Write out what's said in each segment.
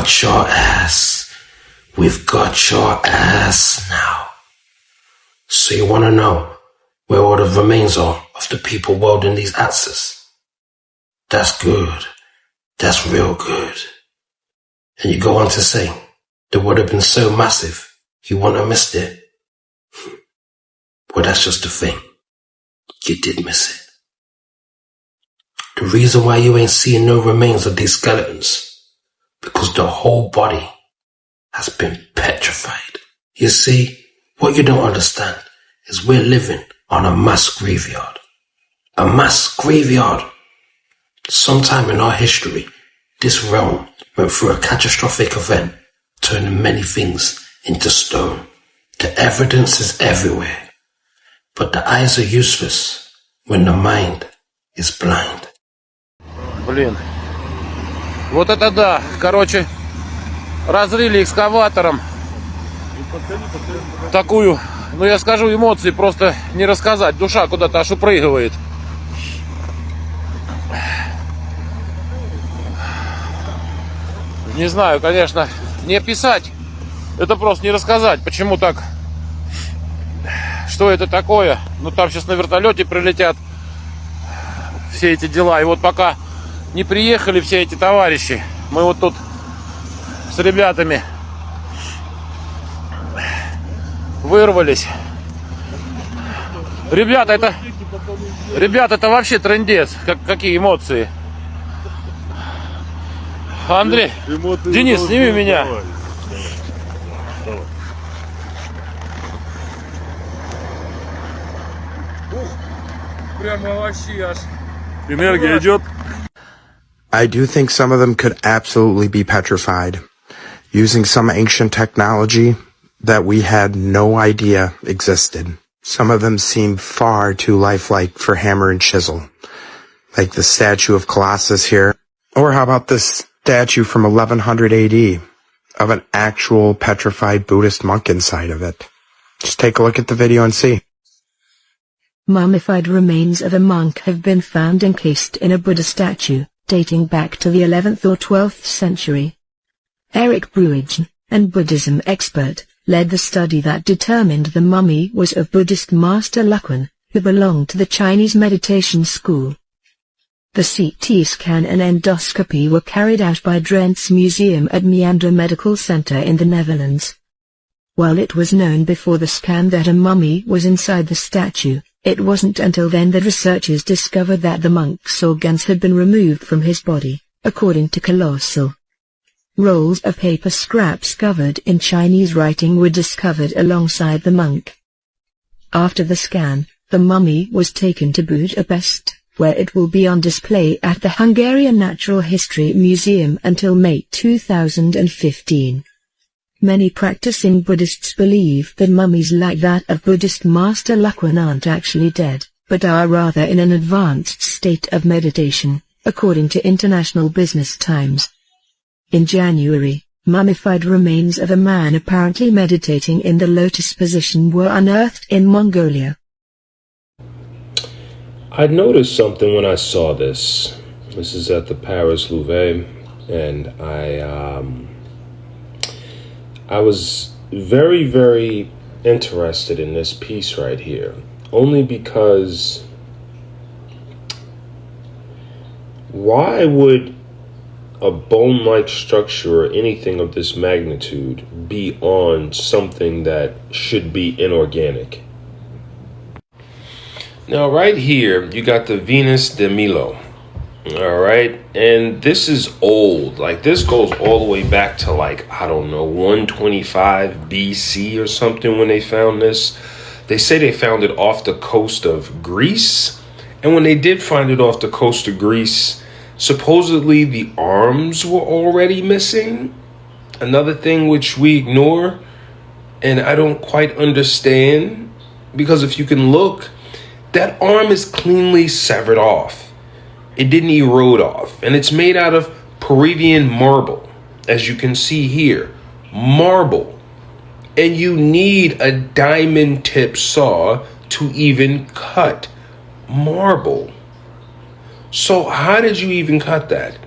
got your ass. We've got your ass now. So you want to know where all the remains are of the people welding these axes? That's good. That's real good. And you go on to say, they would have been so massive, you wouldn't have missed it. Well, that's just the thing. You did miss it. The reason why you ain't seeing no remains of these skeletons, because the whole body has been petrified. You see, what you don't understand is we're living on a mass graveyard. A mass graveyard. Sometime in our history, this realm went through a catastrophic event, turning many things into stone. The evidence is everywhere, but the eyes are useless when the mind is blind. Блин. Вот это да. Короче, разрыли экскаватором такую, ну я скажу, эмоции просто не рассказать. Душа куда-то аж упрыгивает. Не знаю, конечно, не описать. Это просто не рассказать, почему так. Что это такое? Ну там сейчас на вертолете прилетят все эти дела. И вот пока не приехали все эти товарищи, мы вот тут с ребятами вырвались. Ребята, это вообще трындец. Какие эмоции. Андрей, эмоции, Денис, сними меня. Давай. Прямо вообще аж. Энергия идет. I do think some of them could absolutely be petrified, using some ancient technology that we had no idea existed. Some of them seem far too lifelike for hammer and chisel, like the statue of Colossus here. Or how about this statue from 1100 AD of an actual petrified Buddhist monk inside of it? Just take a look at the video and see. Mummified remains of a monk have been found encased in a Buddha statue, dating back to the 11th or 12th century. Eric Bruigen, an Buddhism expert, led the study that determined the mummy was of Buddhist master Luquan, who belonged to the Chinese meditation school. The CT scan and endoscopy were carried out by Drent's Museum at Meander Medical Center in the Netherlands. While it was known before the scan that a mummy was inside the statue, it wasn't until then that researchers discovered that the monk's organs had been removed from his body, according to Colossal. Rolls of paper scraps covered in Chinese writing were discovered alongside the monk. After the scan, the mummy was taken to Budapest, where it will be on display at the Hungarian Natural History Museum until May 2015. Many practicing Buddhists believe that mummies like that of Buddhist master Luquan aren't actually dead, but are rather in an advanced state of meditation, according to International Business Times. In January, mummified remains of a man apparently meditating in the lotus position were unearthed in Mongolia. I noticed something when I saw this. This is at the Paris Louvre, and I was very, very interested in this piece right here, only because why would a bone-like structure or anything of this magnitude be on something that should be inorganic? Now, right here, you got the Venus de Milo. All right. And this is old. Like, this goes all the way back to, like, I don't know, 125 BC or something when they found this. They say they found it off the coast of Greece. And when they did find it off the coast of Greece, supposedly the arms were already missing. Another thing which we ignore, and I don't quite understand, because if you can look, that arm is cleanly severed off. It didn't erode off, and it's made out of Peruvian marble, as you can see here, marble. And you need a diamond tip saw to even cut marble. So how did you even cut that?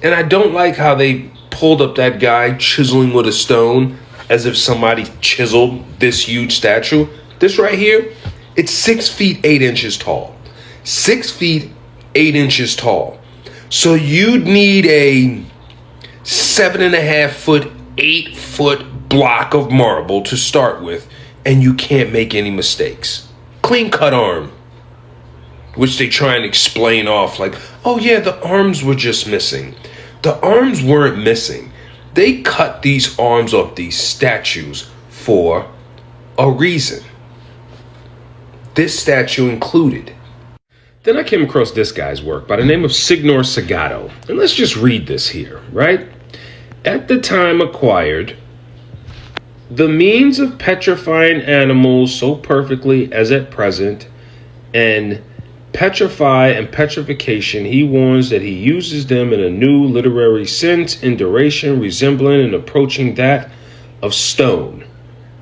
And I don't like how they pulled up that guy chiseling with a stone as if somebody chiseled this huge statue. This right here, it's 6 feet 8 inches tall. 6 feet 8 inches tall. So you'd need a 7.5 foot, 8 foot block of marble to start with, and you can't make any mistakes. Clean cut arm, which they try and explain off like, oh yeah, the arms were just missing. The arms weren't missing. They cut these arms off these statues for a reason. This statue included. Then I came across this guy's work by the name of Signor Segato. And let's just read this here, right? At the time acquired, the means of petrifying animals so perfectly as at present, and petrify and petrification, he warns that he uses them in a new literary sense in duration resembling and approaching that of stone,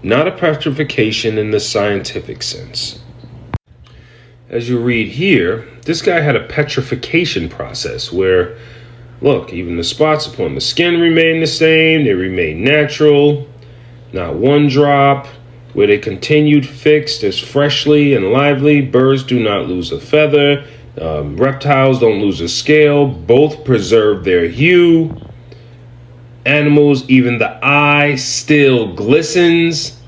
not a petrification in the scientific sense. As you read here, this guy had a petrification process where, look, even the spots upon the skin remain the same, they remain natural, not one drop, where they continued fixed as freshly and lively. Birds do not lose a feather, reptiles don't lose a scale, both preserve their hue. Animals, even the eye still glistens.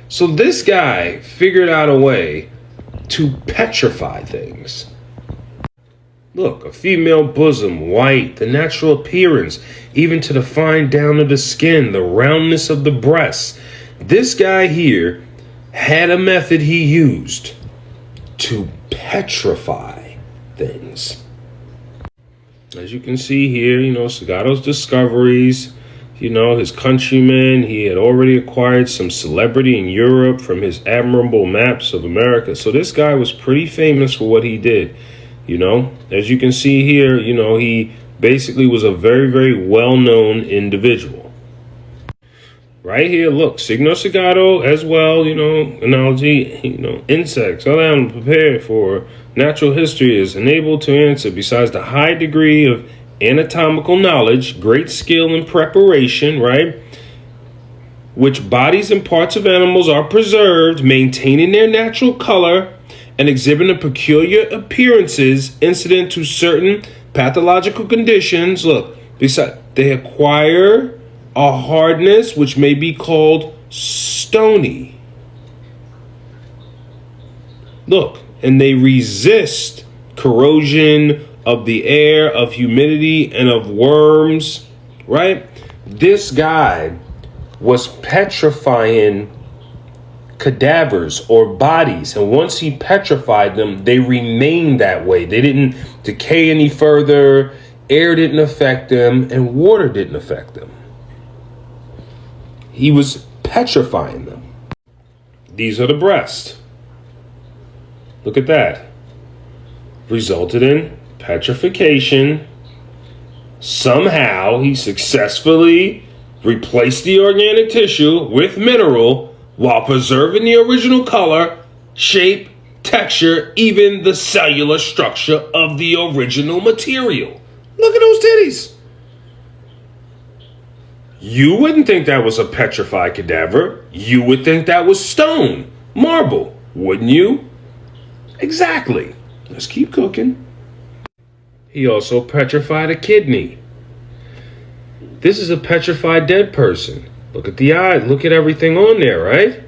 So this guy figured out a way to petrify things. Look, a female bosom, white, the natural appearance, even to the fine down of the skin, the roundness of the breasts. This guy here had a method he used to petrify things. As you can see here, Segato's discoveries, his countrymen, he had already acquired some celebrity in Europe from his admirable maps of America. So this guy was pretty famous for what he did, As you can see here, he basically was a very, very well-known individual. Right here, look, Signor Segato as well, analogy, insects, other animals prepared for natural history is enabled to answer besides the high degree of anatomical knowledge, great skill and preparation, right? Which bodies and parts of animals are preserved, maintaining their natural color and exhibiting peculiar appearances incident to certain pathological conditions. Look, besides, they acquire a hardness which may be called stony. Look, and they resist corrosion of the air, of humidity, and of worms, right? This guy was petrifying cadavers or bodies, and once he petrified them, they remained that way. They didn't decay any further, air didn't affect them, and water didn't affect them. He was petrifying them. These are the breasts. Look at that. Resulted in petrification. Somehow he successfully replaced the organic tissue with mineral while preserving the original color, shape, texture, even the cellular structure of the original material. Look at those titties. You wouldn't think that was a petrified cadaver. You would think that was stone, marble, wouldn't you? Exactly. Let's keep cooking. He also petrified a kidney. This is a petrified dead person. Look at the eye. Look at everything on there, right?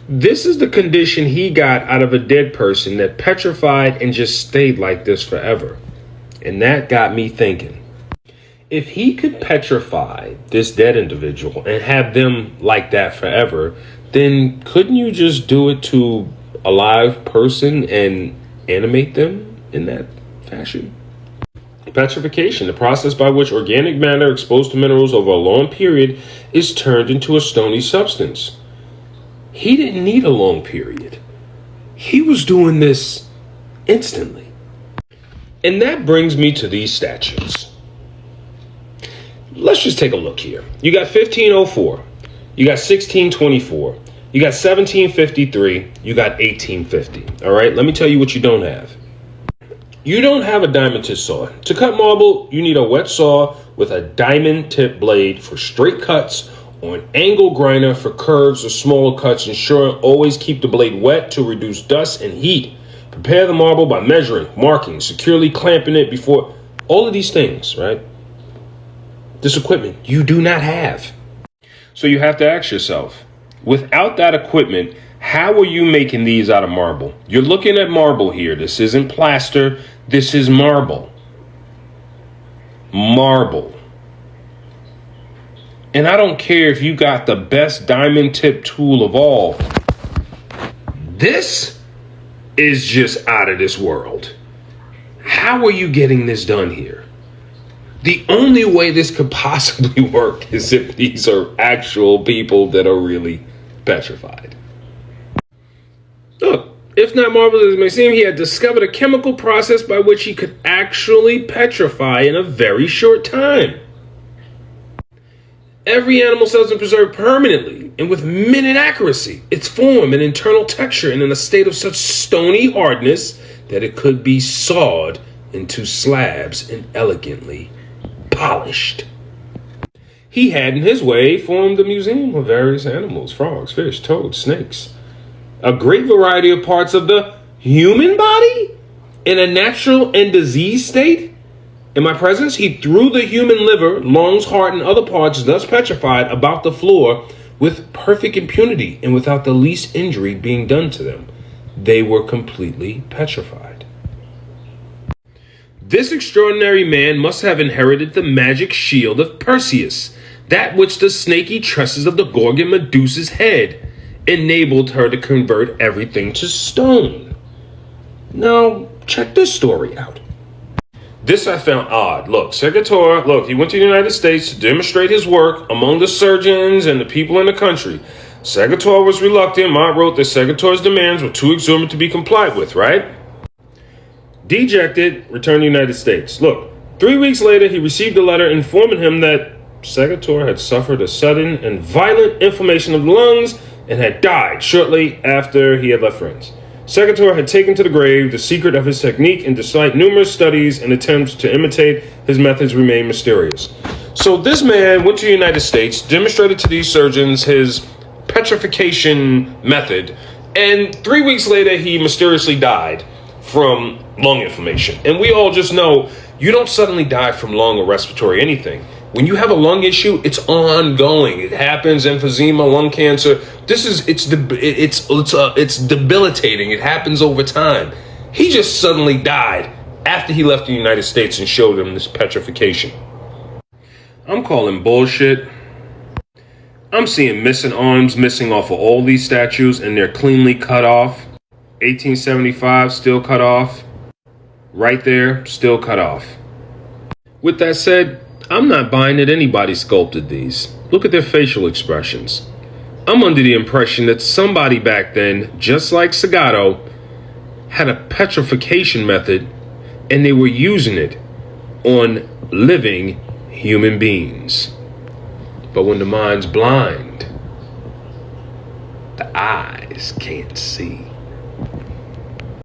This is the condition he got out of a dead person that petrified and just stayed like this forever. And that got me thinking. If he could petrify this dead individual and have them like that forever, then couldn't you just do it to a live person and animate them in that fashion? Petrification, the process by which organic matter exposed to minerals over a long period is turned into a stony substance. He didn't need a long period. He was doing this instantly. And that brings me to these statues. Let's just take a look here. You got 1504. You got 1624. You got 1753. You got 1850. All right, let me tell you what you don't have. You don't have a diamond tip saw. To cut marble, you need a wet saw with a diamond tip blade for straight cuts or an angle grinder for curves or smaller cuts. Ensure always keep the blade wet to reduce dust and heat. Prepare the marble by measuring, marking, securely clamping it before. All of these things, right? This equipment you do not have. So you have to ask yourself, without that equipment, how are you making these out of marble? You're looking at marble here. This isn't plaster. This is marble. Marble. And I don't care if you got the best diamond tip tool of all. This is just out of this world. How are you getting this done here? The only way this could possibly work is if these are actual people that are really petrified. Look, if not marvelous as it may seem, he had discovered a chemical process by which he could actually petrify in a very short time. Every animal cell has been preserved permanently and with minute accuracy, its form and internal texture, and in a state of such stony hardness that it could be sawed into slabs and elegantly polished. He had in his way formed a museum of various animals, frogs, fish, toads, snakes, a great variety of parts of the human body in a natural and diseased state. In my presence, he threw the human liver, lungs, heart, and other parts, thus petrified, about the floor with perfect impunity and without the least injury being done to them. They were completely petrified. This extraordinary man must have inherited the magic shield of Perseus, that which the snaky tresses of the Gorgon Medusa's head enabled her to convert everything to stone. Now, check this story out. This I found odd. Look, Segato, he went to the United States to demonstrate his work among the surgeons and the people in the country. Segato was reluctant. Mott wrote that Segato's demands were too exorbitant to be complied with, right? Dejected, returned to the United States. Look, 3 weeks later, he received a letter informing him that Segato had suffered a sudden and violent inflammation of the lungs and had died shortly after he had left France. Segato had taken to the grave. The secret of his technique, and despite numerous studies and attempts to imitate his methods, remained mysterious. So this man went to the United States, demonstrated to these surgeons his petrification method, and 3 weeks later he mysteriously died from lung inflammation. And we all just know you don't suddenly die from lung or respiratory anything. When you have a lung issue, it's ongoing. It happens, emphysema, lung cancer. It's debilitating. It happens over time. He just suddenly died after he left the United States and showed them this petrification. I'm calling bullshit. I'm seeing missing arms missing off of all these statues, and they're cleanly cut off. 1875, still cut off. Right there, still cut off. With that said, I'm not buying that anybody sculpted these. Look at their facial expressions. I'm under the impression that somebody back then, just like Segato, had a petrification method and they were using it on living human beings. But when the mind's blind, the eyes can't see.